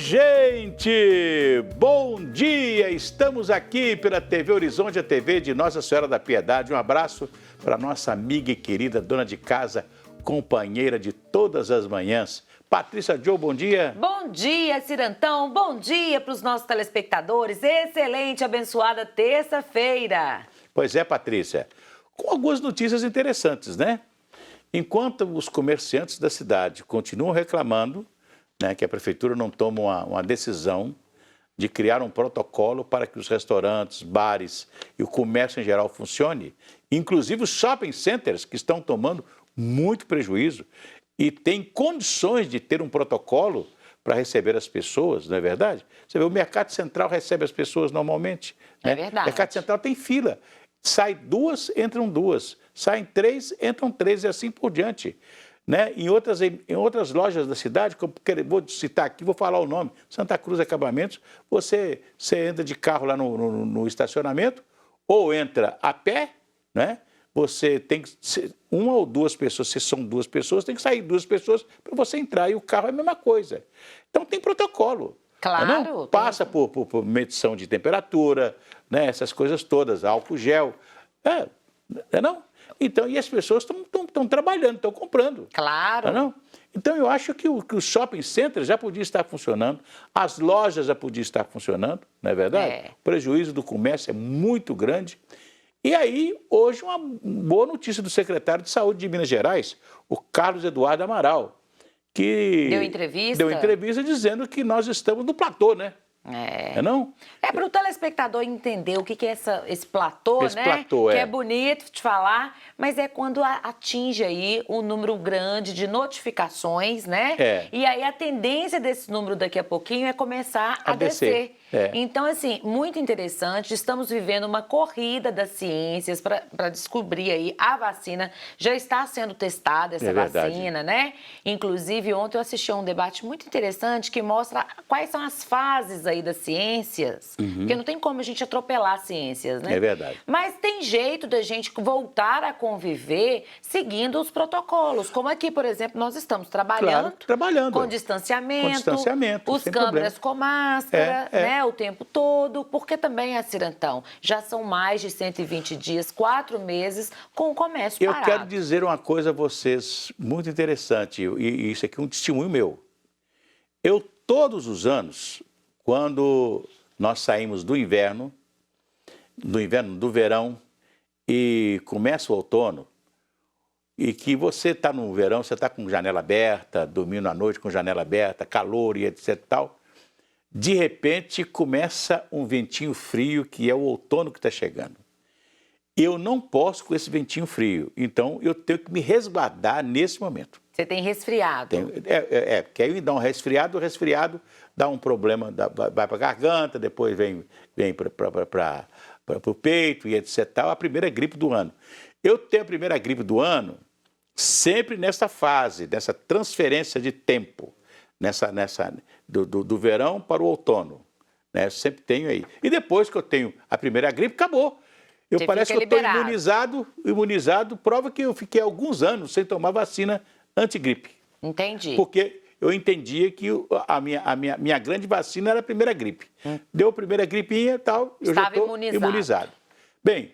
Gente, bom dia! Estamos aqui pela TV Horizonte, a TV de Nossa Senhora da Piedade. Um abraço para nossa amiga e querida dona de casa, companheira de todas as manhãs. Patrícia Joe, bom dia. Bom dia, Cirantão. Bom dia para os nossos telespectadores. Excelente, abençoada terça-feira. Pois é, Patrícia. Com algumas notícias interessantes, né? Enquanto os comerciantes da cidade continuam reclamando, né, que a prefeitura não toma uma decisão de criar um protocolo para que os restaurantes, bares e o comércio em geral funcione, inclusive os shopping centers que estão tomando muito prejuízo e têm condições de ter um protocolo para receber as pessoas, não é verdade? Você vê, o Mercado Central recebe as pessoas normalmente. Né? É verdade. O Mercado Central tem fila. Sai duas, entram duas. Saem três, entram três e assim por diante. Né? Em outras lojas da cidade, vou citar aqui, vou falar o nome, Santa Cruz Acabamentos, você entra de carro lá no estacionamento, ou entra a pé, né? Você tem que ser uma ou duas pessoas, se são duas pessoas, tem que sair duas pessoas para você entrar, e o carro é a mesma coisa. Então tem protocolo. Claro. Não? Passa por medição de temperatura, né? Essas coisas todas, álcool gel. Não? Então, e as pessoas estão trabalhando, estão comprando. Claro. Não? Então, eu acho que os shopping centers já podiam estar funcionando, as lojas já podiam estar funcionando, não é verdade? É. O prejuízo do comércio é muito grande. E aí, hoje, uma boa notícia do secretário de Saúde de Minas Gerais, o Carlos Eduardo Amaral, que Deu entrevista? Deu entrevista dizendo que nós estamos no platô, né? Não? É para o telespectador entender o que é esse platô, esse né? Platô, que é bonito de falar, mas é quando atinge aí um número grande de notificações, né? E aí a tendência desse número daqui a pouquinho é começar a descer. Então, assim, muito interessante. Estamos vivendo uma corrida das ciências para descobrir aí a vacina. Já está sendo testada essa vacina, né? Inclusive, ontem eu assisti a um debate muito interessante que mostra quais são as fases aí das ciências. Porque não tem como a gente atropelar as ciências, né? É verdade. Mas tem jeito da gente voltar a conviver seguindo os protocolos. Como aqui, por exemplo, nós estamos trabalhando, com distanciamento, os câmeras com máscara, né? O tempo todo, porque também, Cirantão, já são mais de 120 dias, 4 meses com o comércio parado. Eu quero dizer uma coisa a vocês muito interessante, e isso aqui é um testemunho meu. Eu, todos os anos, quando nós saímos do verão, e começa o outono, e que você está no verão, você está com janela aberta, dormindo à noite com janela aberta, calor e etc e tal, de repente começa um ventinho frio, que é o outono que está chegando. Eu não posso com esse ventinho frio, então eu tenho que me resguardar nesse momento. Você tem resfriado? Porque aí dá um resfriado, o resfriado dá um problema, vai para a garganta, depois vem para o peito e etc. A primeira gripe do ano. Eu tenho a primeira gripe do ano sempre nessa fase, dessa transferência de tempo. Do verão para o outono, né? Eu sempre tenho aí. E depois que eu tenho a primeira gripe, acabou. Parece que eu estou imunizado, prova que eu fiquei alguns anos sem tomar vacina antigripe. Entendi. Porque eu entendia que a minha grande vacina era a primeira gripe. Deu a primeira gripinha e tal, eu já estou imunizado. Bem,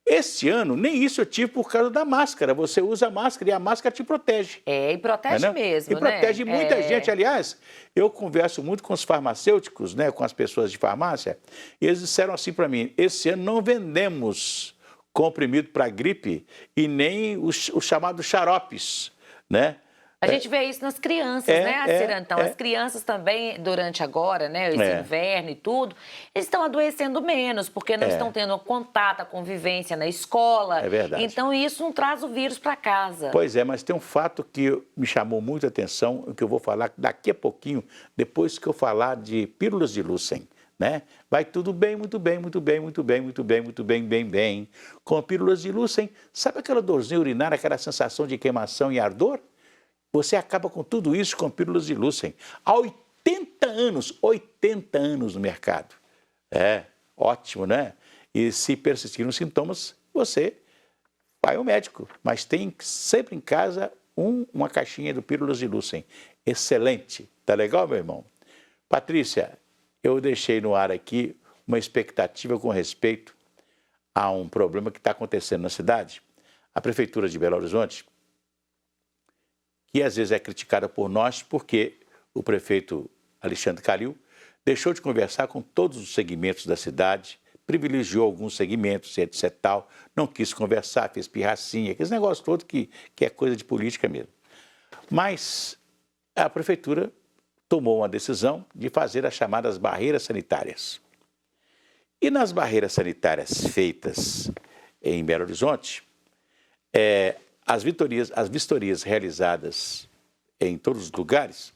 esse ano, nem isso eu tive por causa da máscara. Você usa a máscara e a máscara te protege. E protege mesmo, né? E protege muita gente. Aliás, eu converso muito com os farmacêuticos, né, com as pessoas de farmácia, e eles disseram assim para mim, esse ano não vendemos comprimido para gripe e nem os chamados xaropes, né? A gente vê isso nas crianças, né, Cirantão? As crianças também, durante agora, né, esse inverno e tudo, eles estão adoecendo menos, porque não estão tendo contato, a convivência na escola. É verdade. Então, isso não traz o vírus para casa. Pois é, mas tem um fato que me chamou muita atenção, que eu vou falar daqui a pouquinho, depois que eu falar de pílulas de Lucem. Né? Vai tudo bem, muito bem, muito bem, muito bem, muito bem, muito bem, bem. Com pílulas de Lucem, sabe aquela dorzinha urinária, aquela sensação de queimação e ardor? Você acaba com tudo isso com pílulas de Lucem. Há 80 anos no mercado. Ótimo, né? E se persistirem os sintomas, você vai ao médico. Mas tem sempre em casa uma caixinha do pílulas de Lucem. Excelente. Tá legal, meu irmão? Patrícia, eu deixei no ar aqui uma expectativa com respeito a um problema que está acontecendo na cidade. A Prefeitura de Belo Horizonte, que às vezes é criticada por nós porque o prefeito Alexandre Calil deixou de conversar com todos os segmentos da cidade, privilegiou alguns segmentos, etc. tal, não quis conversar, fez pirracinha, aqueles negócios todos que é coisa de política mesmo. Mas a Prefeitura tomou uma decisão de fazer as chamadas barreiras sanitárias. E nas barreiras sanitárias feitas em Belo Horizonte, as vistorias realizadas em todos os lugares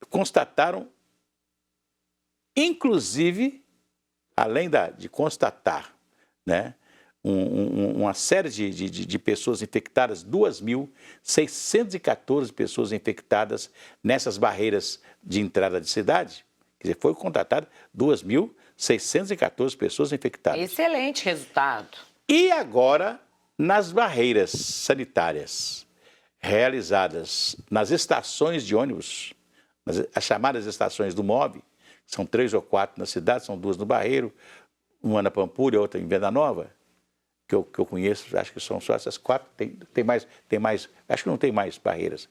constataram, inclusive, além de constatar, né, uma série de pessoas infectadas, 2.614 pessoas infectadas nessas barreiras de entrada de cidade. Quer dizer, foi contatado 2.614 pessoas infectadas. Excelente resultado. E agora, nas barreiras sanitárias realizadas nas estações de ônibus, as chamadas estações do MOB, são 3 ou 4 na cidade, são 2 no Barreiro, uma na Pampulha, outra em Venda Nova, que eu conheço, acho que são só essas 4, tem mais, acho que não tem mais barreiras.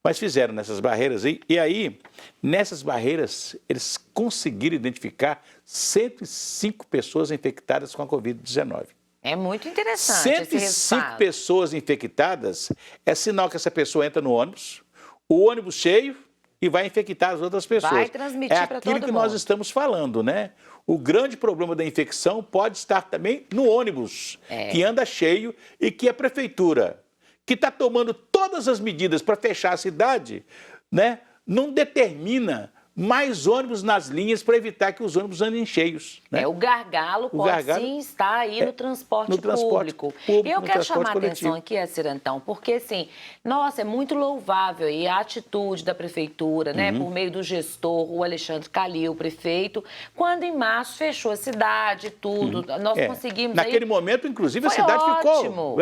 Mas fizeram nessas barreiras, e aí, nessas barreiras, eles conseguiram identificar 105 pessoas infectadas com a Covid-19. É muito interessante 105 esse resultado. pessoas infectadas é sinal que essa pessoa entra no ônibus, o ônibus cheio, e vai infectar as outras pessoas. Vai transmitir para todo mundo. É aquilo que nós estamos falando, né? O grande problema da infecção pode estar também no ônibus, que anda cheio e que a prefeitura, que está tomando todas as medidas para fechar a cidade, né, não determina mais ônibus nas linhas para evitar que os ônibus andem cheios. Né? O gargalo pode sim estar aí no transporte público. Eu quero chamar a atenção aqui, Cirantão, porque assim, nossa, é muito louvável aí a atitude da prefeitura, né, por meio do gestor, o Alexandre Calil, o prefeito, quando em março fechou a cidade, tudo, nós conseguimos naquele momento, inclusive, a cidade ficou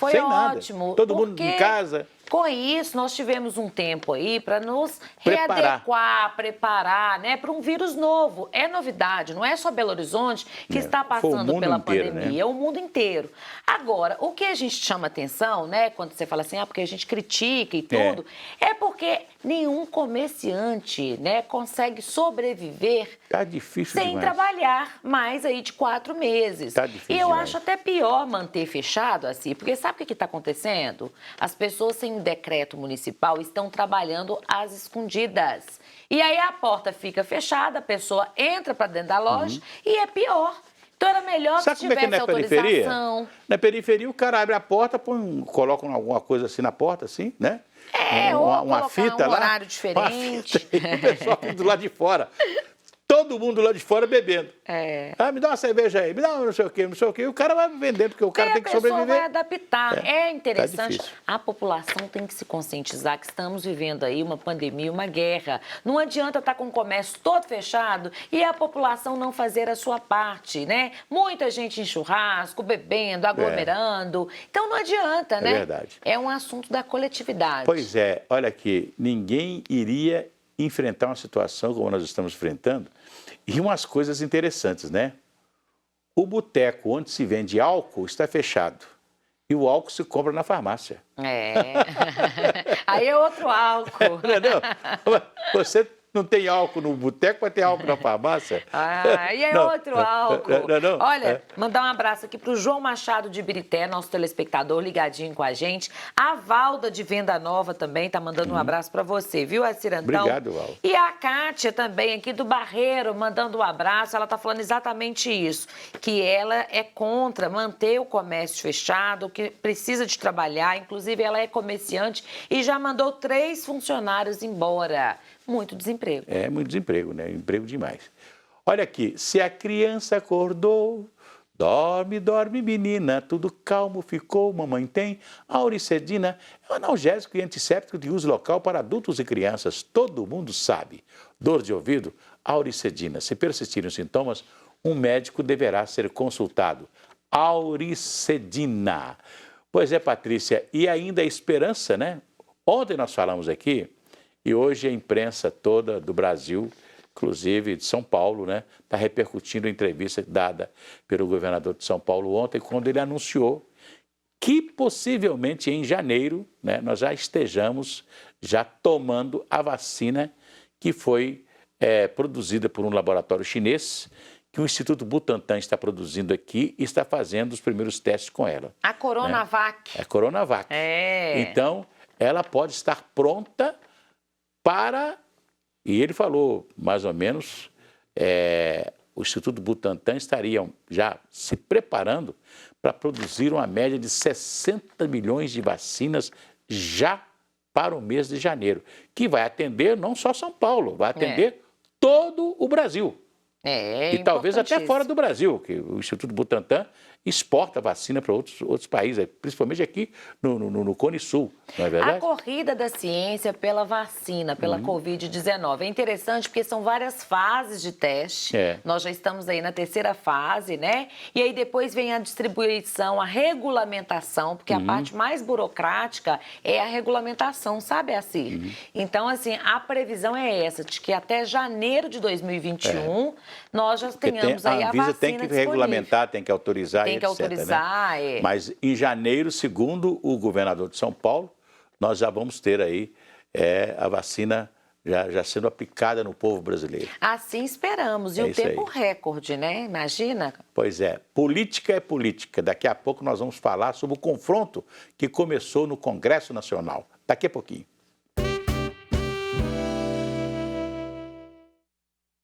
sem nada. Todo mundo em casa. Com isso, nós tivemos um tempo aí para nos readequar, preparar, né, para um vírus novo. É novidade, não é só Belo Horizonte que está passando pela pandemia, né? É o mundo inteiro. Agora, o que a gente chama atenção, né, quando você fala assim, porque a gente critica e tudo, é porque nenhum comerciante, né, consegue sobreviver sem trabalhar mais aí de 4 meses. Tá difícil e eu acho até pior manter fechado assim, porque sabe o que está acontecendo? As pessoas sem decreto municipal estão trabalhando às escondidas. E aí a porta fica fechada, a pessoa entra para dentro da loja e é pior. Então era melhor que tivesse autorização. Na periferia o cara abre a porta, coloca alguma coisa assim na porta, assim, né? Uma fita lá. Um horário diferente. O pessoal do lado de fora. Todo mundo lá de fora bebendo. Me dá uma cerveja aí, me dá não sei o quê, não sei o quê. E o cara vai vender, porque o cara tem que sobreviver. A pessoa vai adaptar. É interessante. A população tem que se conscientizar que estamos vivendo aí uma pandemia, uma guerra. Não adianta estar com o comércio todo fechado e a população não fazer a sua parte, né? Muita gente em churrasco, bebendo, aglomerando. Então não adianta, né? É verdade. É um assunto da coletividade. Pois é. Olha aqui, ninguém iria enfrentar uma situação como nós estamos enfrentando. E umas coisas interessantes, né? O boteco onde se vende álcool está fechado. E o álcool se compra na farmácia. Aí é outro álcool. Não. Você não tem álcool no boteco, vai ter álcool na farmácia? Aí é outro álcool. Olha, mandar um abraço aqui para o João Machado de Ibirité, nosso telespectador ligadinho com a gente. A Valda de Venda Nova também está mandando um abraço para você, viu, Cirantão? Obrigado, Val. E a Kátia também aqui do Barreiro, mandando um abraço. Ela está falando exatamente isso, que ela é contra manter o comércio fechado, que precisa de trabalhar. Inclusive, ela é comerciante e já mandou 3 funcionários embora. Muito desemprego. Muito desemprego, né? Emprego demais. Olha aqui, se a criança acordou, dorme, dorme menina, tudo calmo ficou, mamãe tem. Auricedina é um analgésico e antisséptico de uso local para adultos e crianças. Todo mundo sabe. Dor de ouvido? Auricedina. Se persistirem os sintomas, um médico deverá ser consultado. Auricedina. Pois é, Patrícia, e ainda a esperança, né? Ontem nós falamos aqui, E hoje a imprensa toda do Brasil, inclusive de São Paulo, né, está repercutindo a entrevista dada pelo governador de São Paulo ontem, quando ele anunciou que possivelmente em janeiro, né, nós já estejamos tomando a vacina que foi produzida por um laboratório chinês, que o Instituto Butantan está produzindo aqui e está fazendo os primeiros testes com ela. A Coronavac. Né? A Coronavac. Então, ela pode estar pronta para... E ele falou, mais ou menos, o Instituto Butantan estaria já se preparando para produzir uma média de 60 milhões de vacinas já para o mês de janeiro, que vai atender não só São Paulo, vai atender todo o Brasil. E talvez até fora do Brasil, que o Instituto Butantan exporta vacina para outros países, principalmente aqui no Cone Sul, não é verdade? A corrida da ciência pela vacina, pela Covid-19, é interessante porque são várias fases de teste. Nós já estamos aí na terceira fase, né? E aí depois vem a distribuição, a regulamentação, porque a parte mais burocrática é a regulamentação, sabe, Assir? Então, assim, a previsão é essa, de que até janeiro de 2021 nós já tenhamos aí a vacina Anvisa tem que regulamentar, tem que autorizar, tem que etc, autorizar, né? Mas em janeiro, segundo o governador de São Paulo, nós já vamos ter aí a vacina já sendo aplicada no povo brasileiro. Assim esperamos. E o tempo recorde, né? Imagina. Pois é. Política é política. Daqui a pouco nós vamos falar sobre o confronto que começou no Congresso Nacional. Daqui a pouquinho.